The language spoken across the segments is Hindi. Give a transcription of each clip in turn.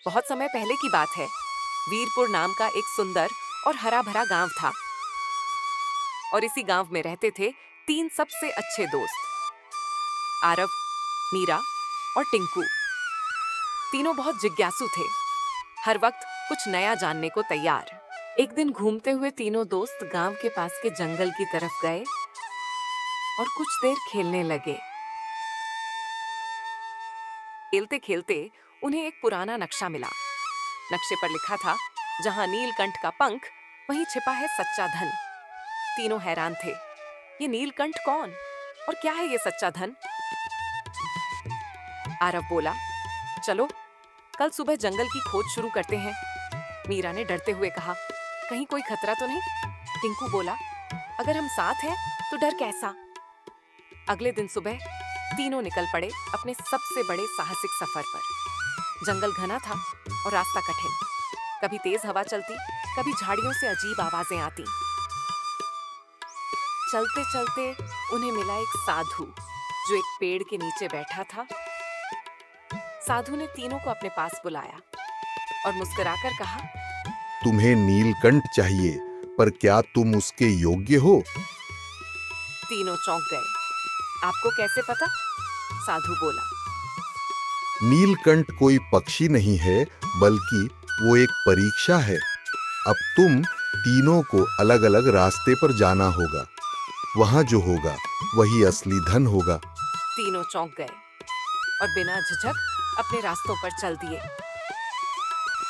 बहुत समय पहले की बात है। वीरपुर नाम का एक सुंदर और हरा भरा गांव था और इसी गांव में रहते थे 3 सबसे अच्छे दोस्त, आरव, मीरा और टिंकू। तीनों बहुत जिज्ञासु थे, हर वक्त कुछ नया जानने को तैयार। एक दिन घूमते हुए तीनों दोस्त गांव के पास के जंगल की तरफ गए और कुछ देर खेलने लगे। खेलते खेलते उन्हें एक पुराना नक्शा मिला। नक्शे पर लिखा था, जहां नीलकंठ का पंख वहीं छिपा है सच्चा धन। तीनों हैरान थे, ये नीलकंठ कौन और क्या है ये सच्चा धन? आरव बोला, चलो कल सुबह जंगल की खोज शुरू करते हैं। मीरा ने डरते हुए कहा, कहीं कोई खतरा तो नहीं? टिंकू बोला, अगर हम साथ हैं तो डर कैसा? अगले दिन सुबह तीनों निकल पड़े अपने सबसे बड़े साहसिक सफर पर। जंगल घना था और रास्ता कठिन। कभी तेज हवा चलती, कभी झाड़ियों से अजीब आवाजें आती। चलते चलते उन्हें मिला एक साधु जो एक पेड़ के नीचे बैठा था। साधु ने तीनों को अपने पास बुलाया और मुस्कुराकर कहा, तुम्हें नीलकंठ चाहिए, पर क्या तुम उसके योग्य हो? तीनों चौंक गए। आपको कैसे पता? साधु बोला, नीलकंठ कोई पक्षी नहीं है, बल्कि वो एक परीक्षा है। अब तुम तीनों को अलग अलग रास्ते पर जाना होगा। वहां जो होगा वही असली धन होगा। तीनों चौंक गए और बिना झिझक अपने रास्तों पर चल दिए।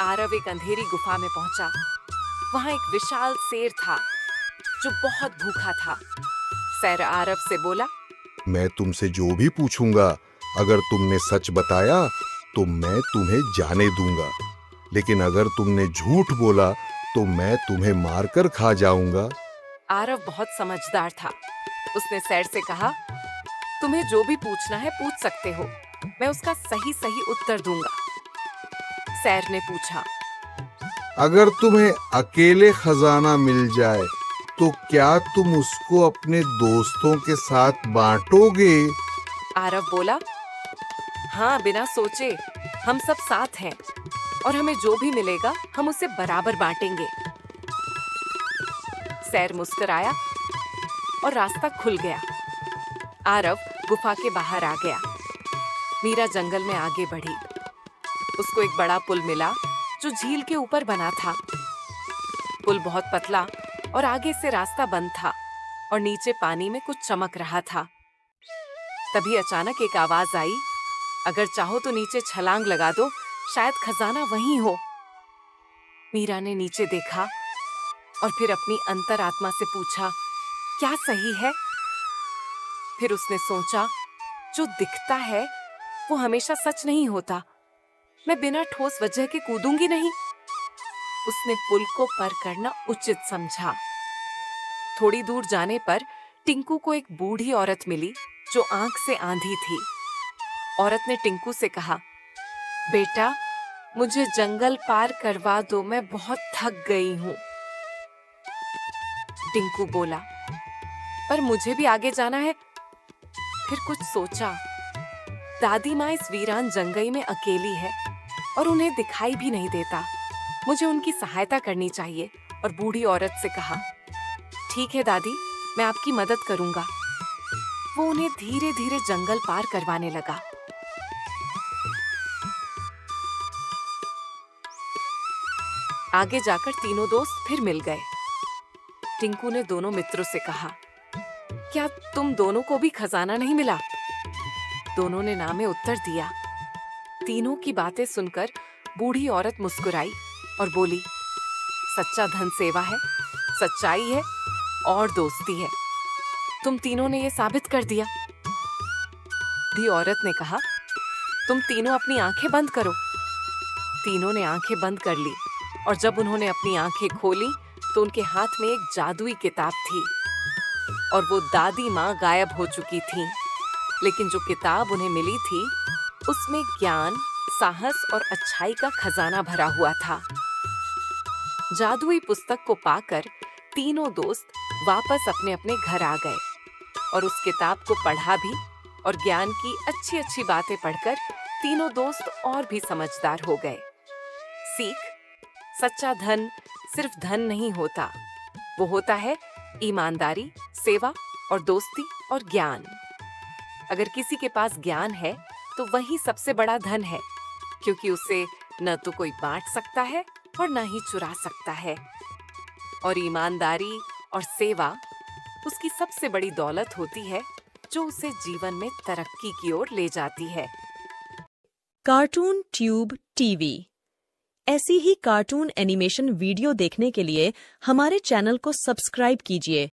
आरव एक अंधेरी गुफा में पहुंचा। वहां एक विशाल शेर था जो बहुत भूखा था। शेर आरव से बोला, मैं तुमसे जो भी पूछूंगा, अगर तुमने सच बताया तो मैं तुम्हें जाने दूंगा, लेकिन अगर तुमने झूठ बोला तो मैं तुम्हें मारकर खा जाऊंगा। आरव बहुत समझदार था। उसने शेर से कहा, तुम्हें जो भी पूछना है पूछ सकते हो, मैं उसका सही सही उत्तर दूंगा। शेर ने पूछा, अगर तुम्हें अकेले खजाना मिल जाए तो क्या तुम उसको अपने दोस्तों के साथ बांटोगे? आरव बोला, हाँ, बिना सोचे, हम सब साथ हैं और हमें जो भी मिलेगा हम उसे बराबर बांटेंगे। शेर मुस्कुराया और रास्ता खुल गया। आरव गुफा के बाहर आ गया। मीरा जंगल में आगे बढ़ी। उसको एक बड़ा पुल मिला जो झील के ऊपर बना था। पुल बहुत पतला और आगे से रास्ता बंद था और नीचे पानी में कुछ चमक रहा था। तभी अचानक एक आवाज आई, अगर चाहो तो नीचे छलांग लगा दो, शायद खजाना वहीं हो। मीरा ने नीचे देखा और फिर अपनी अंतरात्मा से पूछा, क्या सही है? फिर उसने सोचा, जो दिखता है वो हमेशा सच नहीं होता। मैं बिना ठोस वजह के कूदूंगी नहीं। उसने पुल को पार करना उचित समझा। थोड़ी दूर जाने पर टिंकू को एक बूढ़ी औरत मिली जो आंख से आंधी थी। औरत ने टिंकू से कहा, बेटा, मुझे जंगल पार करवा दो, मैं बहुत थक गई हूं। टिंकू बोला, पर मुझे भी आगे जाना है। फिर कुछ सोचा, दादी माँ इस वीरान जंगल में अकेली है और उन्हें दिखाई भी नहीं देता। मुझे उनकी सहायता करनी चाहिए। और बूढ़ी औरत से कहा, ठीक है दादी, मैं आपकी मदद करूंगा। वो उन्हें धीरे धीरे जंगल पार करवाने लगा। आगे जाकर तीनों दोस्त फिर मिल गए। टिंकू ने दोनों मित्रों से कहा, क्या तुम दोनों को भी खजाना नहीं मिला? दोनों ने ना में उत्तर दिया। तीनों की बातें सुनकर बूढ़ी औरत मुस्कुराई और बोली, सच्चा धन सेवा है, सच्चाई है और दोस्ती है। तुम तीनों ने ये साबित कर दिया। बूढ़ी औरत ने कहा, तुम तीनों अपनी आंखें बंद करो। तीनों ने आंखें बंद कर ली और जब उन्होंने अपनी आंखें खोली तो उनके हाथ में एक जादुई किताब थी और वो दादी माँ गायब हो चुकी थी। लेकिन जो किताब उन्हें मिली थी उसमें ज्ञान, साहस और अच्छाई का खजाना भरा हुआ था। जादुई पुस्तक को पाकर तीनों दोस्त वापस अपने अपने घर आ गए और उस किताब को पढ़ा भी और ज्ञान की अच्छी अच्छी बातें पढ़कर तीनों दोस्त और भी समझदार हो गए। सीख, सच्चा धन सिर्फ धन नहीं होता, वो होता है ईमानदारी, सेवा और दोस्ती और ज्ञान। अगर किसी के पास ज्ञान है तो वही सबसे बड़ा धन है, क्योंकि उसे न तो कोई बांट सकता है और न ही चुरा सकता है। और ईमानदारी और सेवा उसकी सबसे बड़ी दौलत होती है, जो उसे जीवन में तरक्की की ओर ले जाती है। Cartoon tube TV. ऐसी ही कार्टून एनिमेशन वीडियो देखने के लिए हमारे चैनल को सब्सक्राइब कीजिए